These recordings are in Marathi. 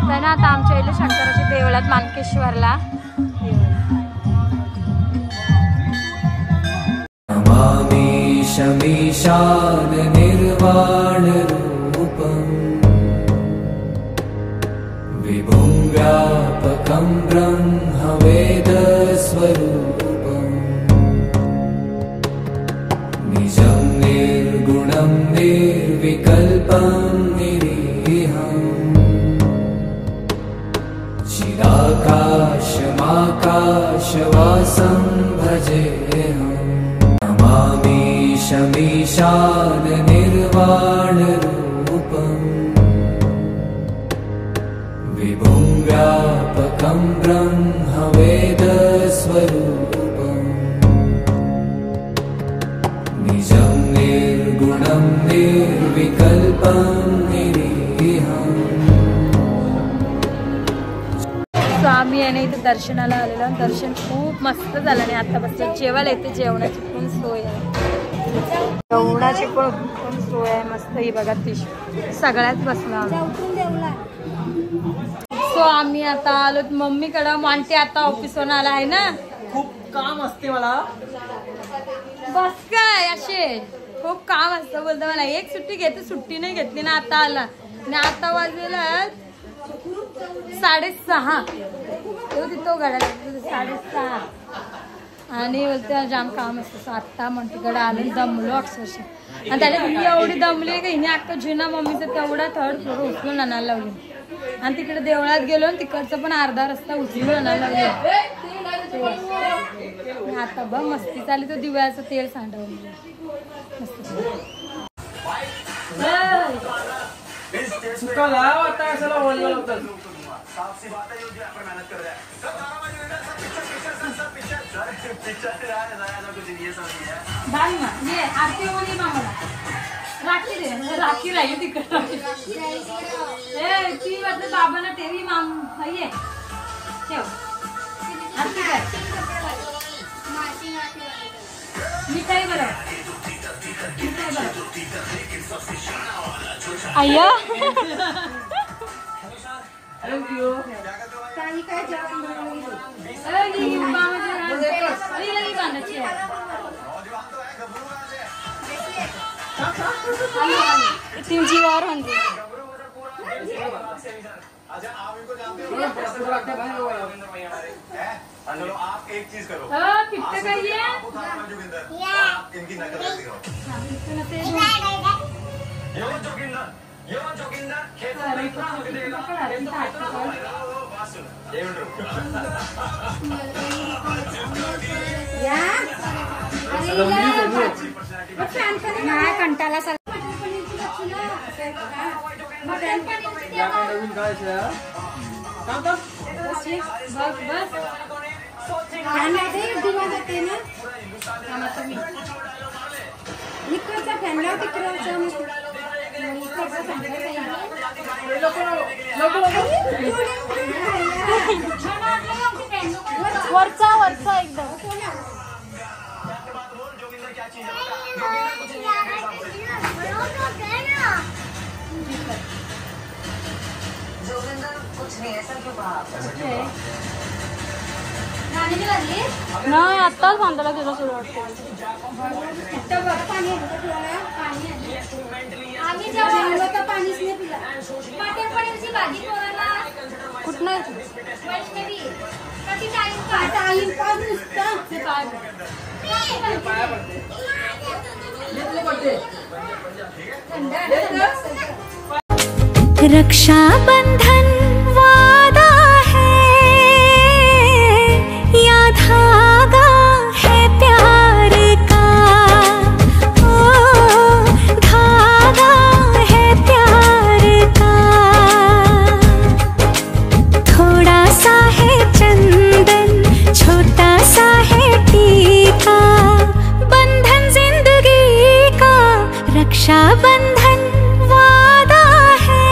होत आहे ना आता आमच्या इथे शंकराच्या देवळात मानकेश्वरला. नमामि शमीशान निर्वाण रूपम् विभुं व्यापकं ब्रह्म वेद स्वरूपम् निजं निर्गुणं निर्विकल्पं निरीहम् चिदाकाशमाकाशवासं भजेऽहम्. नमामि शमीशान निर्वाण रूपम् विभुं व्यापकं ब्रह्म वेद स्वरूपम् निजं निर्गुणं निर्विकल्पं निरीहम्. आम्ही आहे इथे दर्शनाला आलेलो. दर्शन खूप मस्त झालं आणि आता बसलं जेवायला. इथे जेवणाची पण सोय आहे. जेवणाची पण सोय आहे मस्त. ही बघा ती सगळ्यात बसला. सो आम्ही आता आलो मम्मीकडं. मांटी आता ऑफिसवरून आला आहे ना. खूप काम असते मला. बस काय असे खूप काम असतं बोलतं मला. एक सुट्टी घेते, सुट्टी नाही घेतली ना. आता आला आणि आता वाजलेला 6:30. तो गाड्या 6:30 आणि बोलते जाम काम असतं. आत्ता म्हणते गडा आलो दमलो अक्षरशः. आणि त्याच्यात मी एवढी दमली की हिने अख्खा जुना मम्मीचं तेवढा थर्ड फ्लोर उचलून आणायला लावली. आणि तिकडे देवळात गेलो आणि तिकडचं पण अर्धा रस्ता उचलून आणायला लावली. आता बघ मस्ती चालली. तो दिव्याचं तेल सांडवलं मस्त. आरती होती मामाला राखी दे. राखी राहील तिकडे. ती वाटलं बाबांना ठेवी माम ये ठेव. आरती काय मिठाई बरं. अय्या तीन जीवावर म्हणजे चलो आप एक चीज करो. कितना करिए इनकी नकल दिखाओ. कंटाला वरचा वरचा एकदम. नाही आत्ताच बांधायला तुला सुरू वाटतं. कुठं रक्षाबंधन वादा है या धागा है प्यार का. ओ धागा है प्यार का. थोड़ा सा है चंदन छोटा सा है टीका. बंधन जिंदगी का रक्षाबंधन वादा है.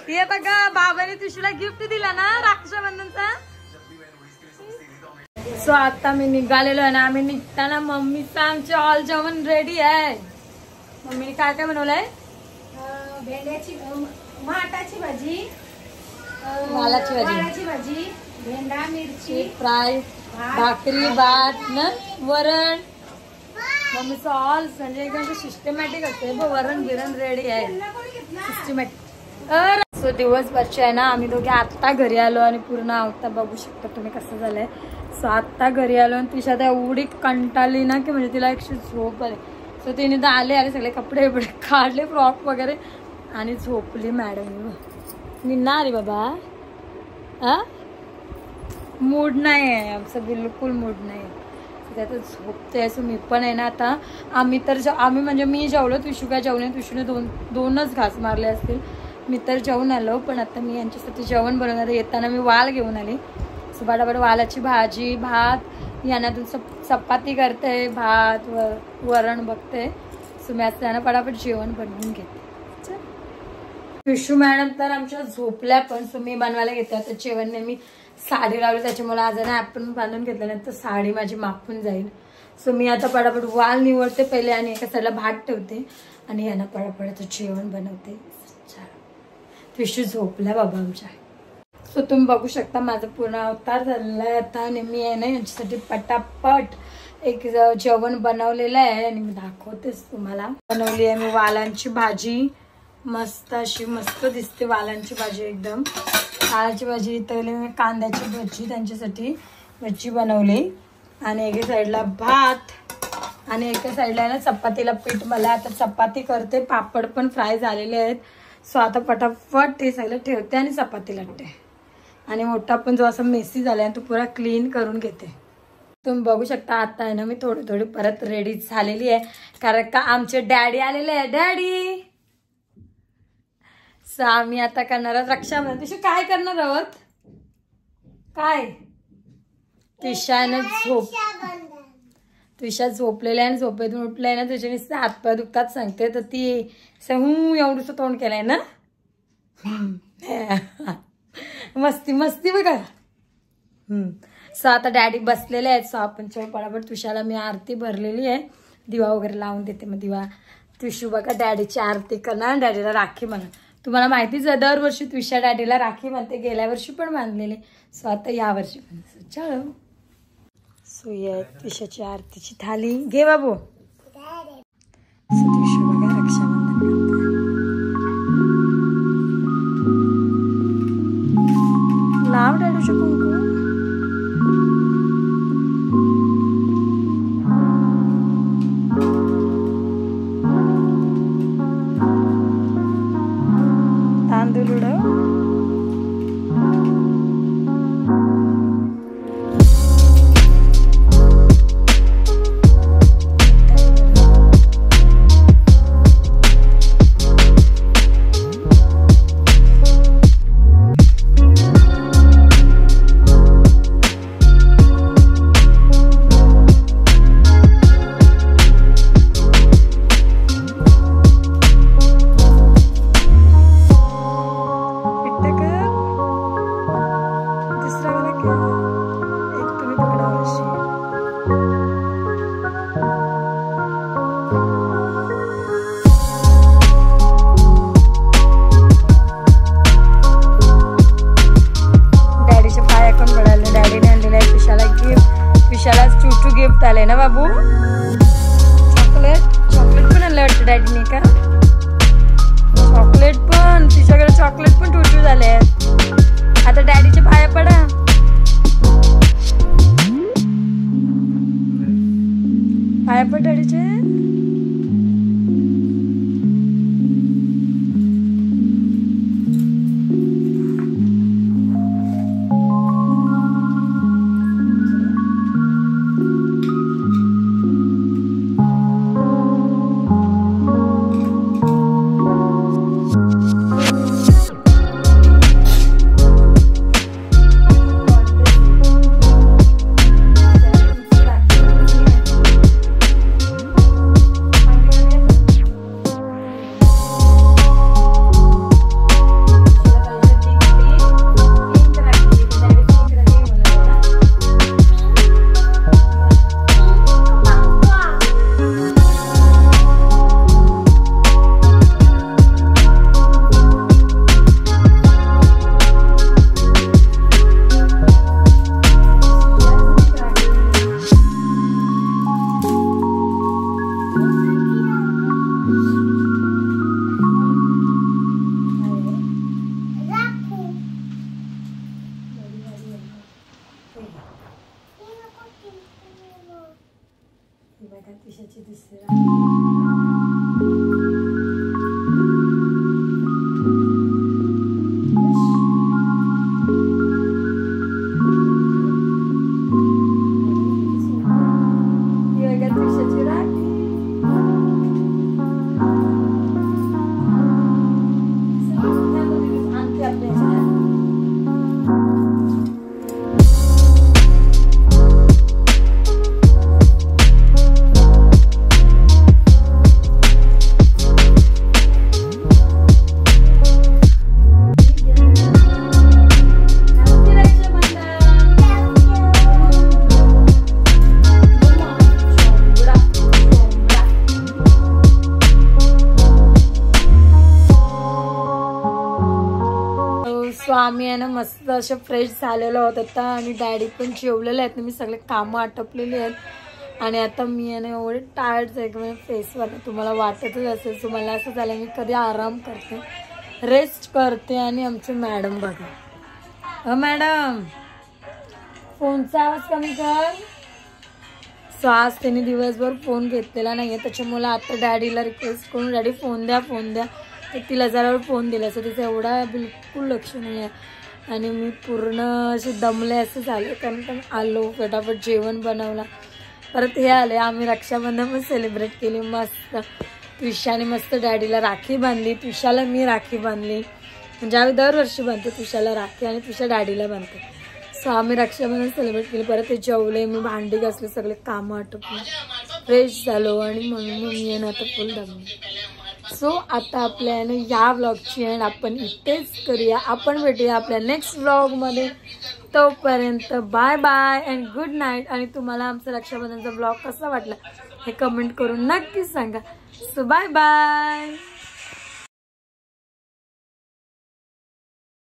हे बघा बाबाने तुझीला गिफ्ट दिला ना रक्षाबंधनचा. सो आता मी निघालेलो आहे ना. आम्ही निघताना मम्मीचं आमचे ऑल जेवण रेडी आहे. मम्मीने काय काय बनवलंय? भेंड्याची माटाची भाजी, वालाची भाजी, भेंडा, मिरची फ्राय, भाकरी, भात ना वरण. मम्मीचं ऑल म्हणजे एकदम सिस्टमॅटिक असते. वरण बिरण रेडी आहे सिस्टमॅटिक. सो दिवसभरचे आहे ना आम्ही दोघे आत्ता घरी आलो आणि पूर्ण आवता बघू शकता तुम्ही कसं झालंय. सो आत्ता घरी आलो आणि तिच्या त्या एवढी कंटाळली ना की म्हणजे तिला एकशे झोप आली. सो तिने तर आले सगळे कपडे बिपडे काढले फ्रॉक वगैरे आणि झोपली. मॅडम मी ना रे बाबा हा मूड नाही आहे आमचं, बिलकुल मूड नाही आहे. त्यात झोपते. असं मी पण आहे ना आता. आम्ही म्हणजे मी जेवलो, तुशू काय जेवले. तुशूने दोनच घास मारले असतील. मी तर जेवून आलो. पण आता मी यांच्यासाठी जेवण बनवणार. येताना मी वाल घेऊन आली. सो बडाबड वालाची भाजी, भात, यांना चपाती करते, भात वरण बघते. सो मी आता त्यांना पटापट जेवण बनवून घेते. विशू मॅडम तर आमच्या झोपल्या पण. सो मी बनवायला घेते आता जेवण. मी साडी लावली त्याच्यामुळे आज ना आपण बांधून घेतल्यानंतर साडी माझी मापून जाईल. सो मी आता पटापट वाल निवडते पहिले आणि एका साईडला भात ठेवते आणि यांना पटापट जेवण बनवते. विशू झोपल्या बाबा आमच्या. सो तुम्ही बघू शकता माझा पूर्ण अवतार झालेला आहे आता. आणि मी आहे ना यांच्यासाठी पटापट एक जेवण बनवलेलं आहे आणि मी दाखवतेच तुम्हाला. बनवली आहे मी वालांची भाजी. मस्त अशी मस्त दिसते वालांची भाजी एकदम. वालाची भाजी तळली मी. कांद्याची भजी त्यांच्यासाठी भजी बनवली आणि एका साईडला भात आणि एका साईडला ना चपातीला पीठ. मला आता चपाती करते. पापड पण फ्राय झालेले आहेत. सो आता पटापट ते सगळं ठेवते आणि चपाती लाटते. आणि मोठा पण जो असा मेसी झालाय तो पुरा क्लीन करून घेते. तुम्ही बघू शकता आता आहे ना मी थोडी परत रेडी झालेली आहे. कारण का आमचे डॅडी आलेले आहे. डॅडी सो आम्ही आता करणार आहोत रक्षाबंधन. तिशू काय करणार आहोत? काय तिशाने तुषा झोपलेल्या आहे. झोपेतून उठलाय ना त्याच्याने हातपाय दुखतात सांगते. तर ती एवढंच तोंड केलंय ना. मस्ती बघा. सो आता डॅडी बसलेले आहेत. सो आपण चल पटापट तुषाला मी आरती भरलेली आहे. दिवा वगैरे लावून देते. मग दिवा तुषू बघा डॅडीची आरती करणार. डॅडीला राखी म्हणा. तुम्हाला माहितीच आहे दरवर्षी तुषा डॅडीला राखी म्हणते. गेल्या वर्षी पण बांधलेली. सो आता यावर्षी पण. चलो सो ये तुषाची आरतीची थाली घे बाबू. तुषू बघा रक्षाबंधन लाव डॅडूचे कुंकू. तांदूळ उडव. गिफ्ट आले ना बाबू. चॉकलेट पण आणलं वाटतं डॅडीने का. चॉकलेट पण तिच्याकडे चॉकलेट पण टूटू झाले. आता डॅडीचे पाया पडा. पाया पड डॅडीचे. ही बघा तिशाची दुसरी राखी. ही बघा तिशाची राखी. आणखी आपल्या ह्याच्यात. सो आम्ही आहे ना मस्त असे फ्रेश झालेलो आहोत आता आणि डॅडी पण जेवलेले आहेत. मी सगळे कामं आटपलेली आहेत आणि आता मी आहे ना एवढे टायर्ड आहे की म्हणजे फेसवर तुम्हाला वाटतच असेल. सो मला असं झालं मी कधी आराम करते, रेस्ट करते. आणि आमचे मॅडम बघा, मॅडम फोनचा आवाज कमी कर. सो आज त्यांनी दिवसभर फोन घेतलेला नाही आहे, त्याच्यामुळे आता डॅडीला रिक्वेस्ट करून डॅडी फोन द्या फोन द्या, तर तिला जरा फोन दिला. सो तिचं एवढा बिलकुल लक्ष नाही आहे आणि मी पूर्ण असे दमले असं झाले. कारण आलो फटाफट जेवण बनवला, परत हे आले. आम्ही रक्षाबंधन पण सेलिब्रेट केली मस्त. त्विशाने मस्त डॅडीला राखी बांधली, त्विशाला मी राखी बांधली. म्हणजे आम्ही दरवर्षी बांधतो त्विशाला राखी आणि त्विशा डॅडीला बांधते. सो आम्ही रक्षाबंधन सेलिब्रेट केली. परत ते जेवले, मी भांडी घासले, सगळे कामं आटपले, फ्रेश झालो आणि म्हणून मी येणं आता फुल दमली. सो आता आपल्या या व्लॉगची एंड आपण इथेच करूया. आपण भेटूया आपल्या नेक्स्ट व्लॉगमध्ये. तोपर्यंत bye bye and good night. आणि तुम्हाला आमचा रक्षाबंधनचा व्लॉग कसा वाटला हे कमेंट करून नक्की सांगा. So bye bye.